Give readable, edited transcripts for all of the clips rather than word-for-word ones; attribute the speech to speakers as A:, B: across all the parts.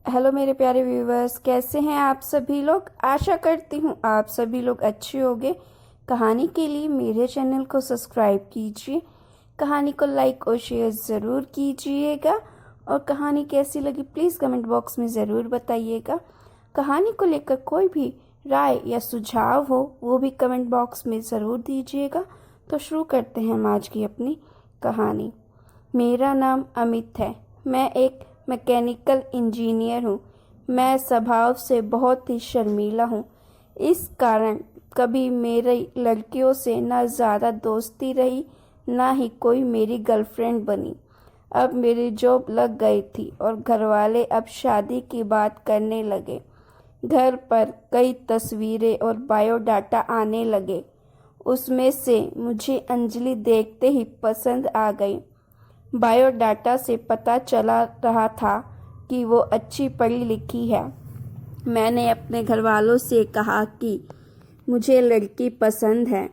A: Hello मेरे प्यारे viewers, कैसे हैं आप सभी लोग। आशा करती हूँ आप सभी लोग अच्छे होंगे। कहानी के लिए मेरे चैनल को सब्सक्राइब कीजिए, कहानी को लाइक और शेयर ज़रूर कीजिएगा और कहानी कैसी लगी प्लीज़ कमेंट बॉक्स में ज़रूर बताइएगा। कहानी को लेकर कोई भी राय या सुझाव हो वो भी कमेंट बॉक्स में ज़रूर दीजिएगा। तो शुरू करते हैं हम आज की अपनी कहानी। मेरा नाम अमित है। मैं एक मैकेनिकल इंजीनियर हूँ। मैं स्वभाव से बहुत ही शर्मीला हूँ। इस कारण कभी मेरी लड़कियों से ना ज़्यादा दोस्ती रही, ना ही कोई मेरी गर्लफ्रेंड बनी। अब मेरी जॉब लग गई थी और घरवाले अब शादी की बात करने लगे। घर पर कई तस्वीरें और बायोडाटा आने लगे। उसमें से मुझे अंजलि देखते ही पसंद आ गई। बायोडाटा से पता चला रहा था कि वो अच्छी पढ़ी लिखी है। मैंने अपने घरवालों से कहा कि मुझे लड़की पसंद है।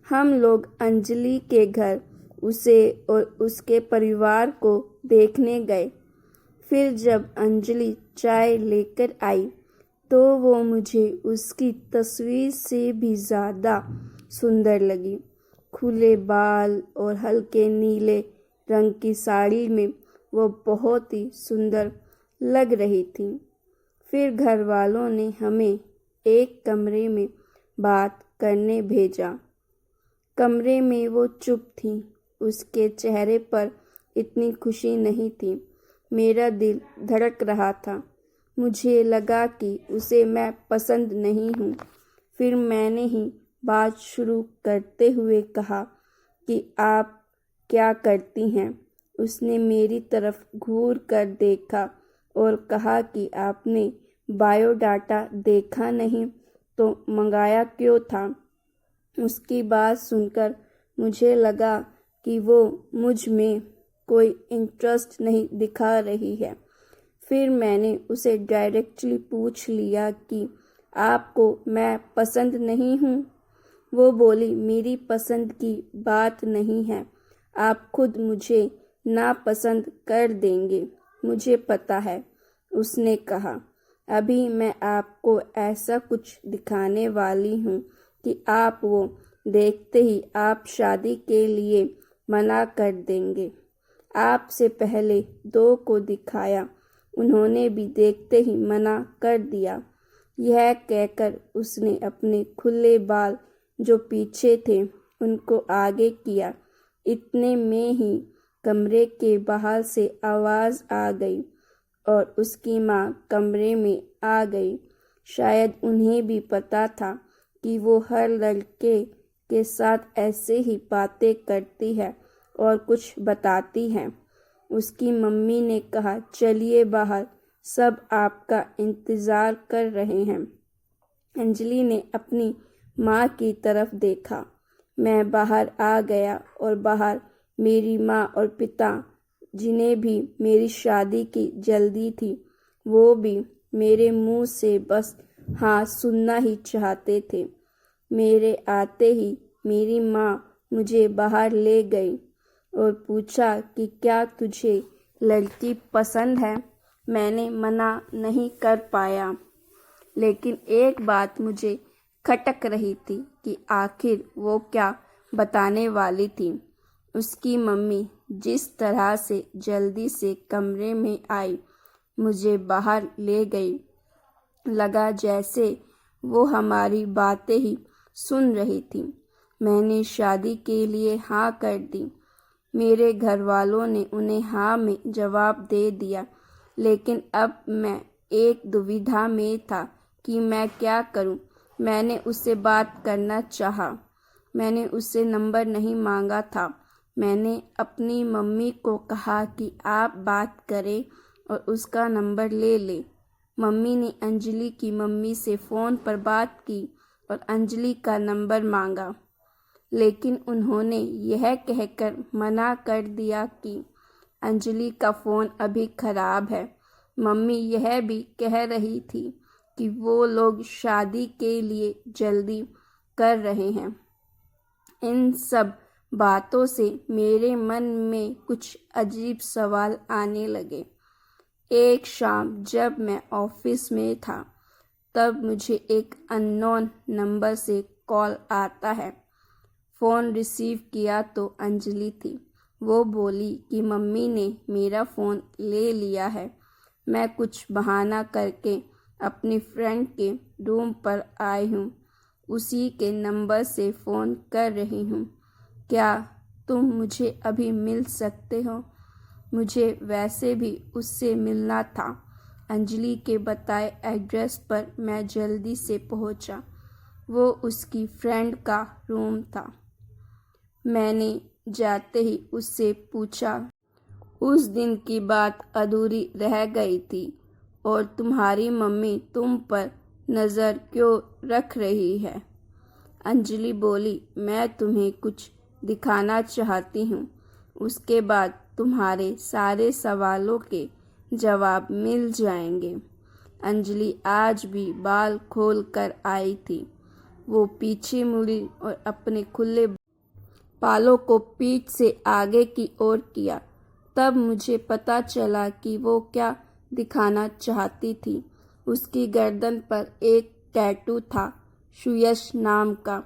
A: हम लोग अंजलि के घर उसे और उसके परिवार को देखने गए। फिर जब अंजलि चाय लेकर आई तो वो मुझे उसकी तस्वीर से भी ज़्यादा सुंदर लगी। खुले बाल और हल्के नीले रंग की साड़ी में वो बहुत ही सुंदर लग रही थी। फिर घर वालों ने हमें एक कमरे में बात करने भेजा। कमरे में वो चुप थी। उसके चेहरे पर इतनी खुशी नहीं थी। मेरा दिल धड़क रहा था। मुझे लगा कि उसे मैं पसंद नहीं हूँ। फिर मैंने ही बात शुरू करते हुए कहा कि आप क्या करती हैं। उसने मेरी तरफ घूर कर देखा और कहा कि आपने बायोडाटा देखा नहीं तो मंगाया क्यों था। उसकी बात सुनकर मुझे लगा कि वो मुझ में कोई इंटरेस्ट नहीं दिखा रही है। फिर मैंने उसे डायरेक्टली पूछ लिया कि आपको मैं पसंद नहीं हूँ। वो बोली, मेरी पसंद की बात नहीं है। आप खुद मुझे नापसंद कर देंगे, मुझे पता है। उसने कहा, अभी मैं आपको ऐसा कुछ दिखाने वाली हूँ कि आप वो देखते ही आप शादी के लिए मना कर देंगे। आपसे पहले दो को दिखाया, उन्होंने भी देखते ही मना कर दिया। यह कहकर उसने अपने खुले बाल जो पीछे थे उनको आगे किया। इतने में ही कमरे के बाहर से आवाज़ आ गई और उसकी माँ कमरे में आ गई। शायद उन्हें भी पता था कि वो हर लड़के के साथ ऐसे ही बातें करती है और कुछ बताती है। उसकी मम्मी ने कहा, चलिए बाहर, सब आपका इंतज़ार कर रहे हैं। अंजलि ने अपनी माँ की तरफ देखा। मैं बाहर आ गया और बाहर मेरी माँ और पिता, जिन्हें भी मेरी शादी की जल्दी थी, वो भी मेरे मुंह से बस हाँ सुनना ही चाहते थे। मेरे आते ही मेरी माँ मुझे बाहर ले गई और पूछा कि क्या तुझे लड़की पसंद है। मैंने मना नहीं कर पाया, लेकिन एक बात मुझे खटक रही थी कि आखिर वो क्या बताने वाली थी। उसकी मम्मी जिस तरह से जल्दी से कमरे में आई, मुझे बाहर ले गई, लगा जैसे वो हमारी बातें ही सुन रही थी। मैंने शादी के लिए हाँ कर दी। मेरे घर वालों ने उन्हें हाँ में जवाब दे दिया, लेकिन अब मैं एक दुविधा में था कि मैं क्या करूं। मैंने उससे बात करना चाहा। मैंने उससे नंबर नहीं मांगा था। मैंने अपनी मम्मी को कहा कि आप बात करें और उसका नंबर ले लें। मम्मी ने अंजलि की मम्मी से फ़ोन पर बात की और अंजलि का नंबर मांगा, लेकिन उन्होंने यह कहकर मना कर दिया कि अंजलि का फ़ोन अभी ख़राब है। मम्मी यह भी कह रही थी कि वो लोग शादी के लिए जल्दी कर रहे हैं। इन सब बातों से मेरे मन में कुछ अजीब सवाल आने लगे। एक शाम जब मैं ऑफिस में था तब मुझे एक अननोन नंबर से कॉल आता है। फ़ोन रिसीव किया तो अंजलि थी। वो बोली कि मम्मी ने मेरा फ़ोन ले लिया है। मैं कुछ बहाना करके अपनी फ्रेंड के रूम पर आई हूँ। उसी के नंबर से फ़ोन कर रही हूँ। क्या तुम मुझे अभी मिल सकते हो? मुझे वैसे भी उससे मिलना था। अंजलि के बताए एड्रेस पर मैं जल्दी से पहुंचा। वो उसकी फ्रेंड का रूम था। मैंने जाते ही उससे पूछा, उस दिन की बात अधूरी रह गई थी और तुम्हारी मम्मी तुम पर नज़र क्यों रख रही है? अंजलि बोली, मैं तुम्हें कुछ दिखाना चाहती हूँ। उसके बाद तुम्हारे सारे सवालों के जवाब मिल जाएंगे। अंजलि आज भी बाल खोल कर आई थी। वो पीछे मुड़ी और अपने खुले बालों को पीठ से आगे की ओर किया। तब मुझे पता चला कि वो क्या दिखाना चाहती थी। उसकी गर्दन पर एक टैटू था, सुयश नाम का।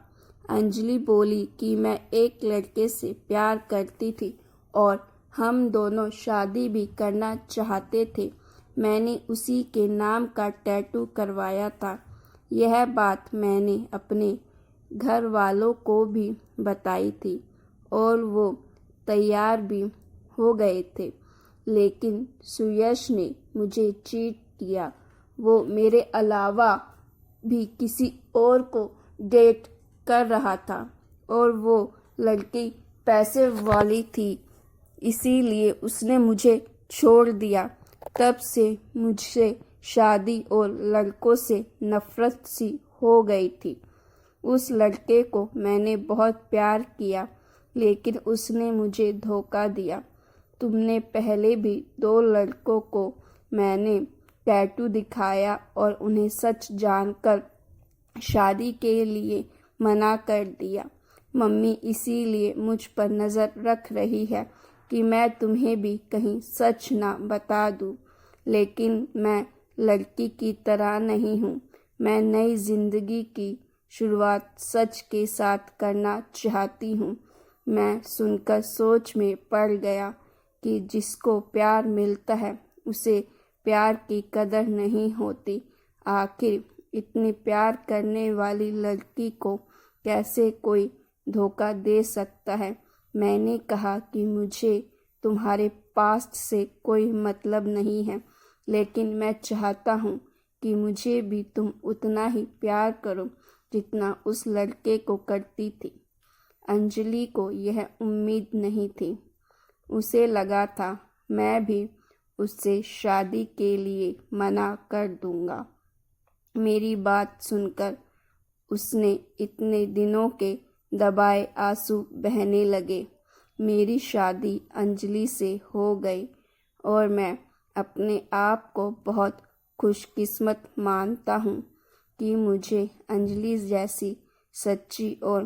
A: अंजलि बोली कि मैं एक लड़के से प्यार करती थी और हम दोनों शादी भी करना चाहते थे। मैंने उसी के नाम का टैटू करवाया था। यह बात मैंने अपने घर वालों को भी बताई थी और वो तैयार भी हो गए थे। लेकिन सुयश ने मुझे चीट किया। वो मेरे अलावा भी किसी और को डेट कर रहा था और वो लड़की पैसे वाली थी, इसीलिए उसने मुझे छोड़ दिया। तब से मुझसे शादी और लड़कों से नफरत सी हो गई थी। उस लड़के को मैंने बहुत प्यार किया, लेकिन उसने मुझे धोखा दिया। तुमने पहले भी 2 लड़कों को मैंने टैटू दिखाया और उन्हें सच जानकर शादी के लिए मना कर दिया। मम्मी इसीलिए मुझ पर नज़र रख रही है कि मैं तुम्हें भी कहीं सच ना बता दूं। लेकिन मैं लड़की की तरह नहीं हूँ। मैं नई जिंदगी की शुरुआत सच के साथ करना चाहती हूँ। मैं सुनकर सोच में पड़ गया कि जिसको प्यार मिलता है उसे प्यार की कदर नहीं होती। आखिर इतनी प्यार करने वाली लड़की को कैसे कोई धोखा दे सकता है? मैंने कहा कि मुझे तुम्हारे पास्ट से कोई मतलब नहीं है, लेकिन मैं चाहता हूँ कि मुझे भी तुम उतना ही प्यार करो जितना उस लड़के को करती थी। अंजलि को यह उम्मीद नहीं थी। उसे लगा था मैं भी उससे शादी के लिए मना कर दूंगा। मेरी बात सुनकर उसने इतने दिनों के दबाए आंसू बहने लगे। मेरी शादी अंजलि से हो गई और मैं अपने आप को बहुत खुशकिस्मत मानता हूँ कि मुझे अंजलि जैसी सच्ची और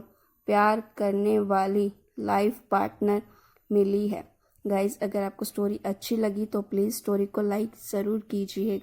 A: प्यार करने वाली लाइफ पार्टनर मिली है। गाइज़, अगर आपको स्टोरी अच्छी लगी तो प्लीज़ स्टोरी को लाइक ज़रूर कीजिएगा।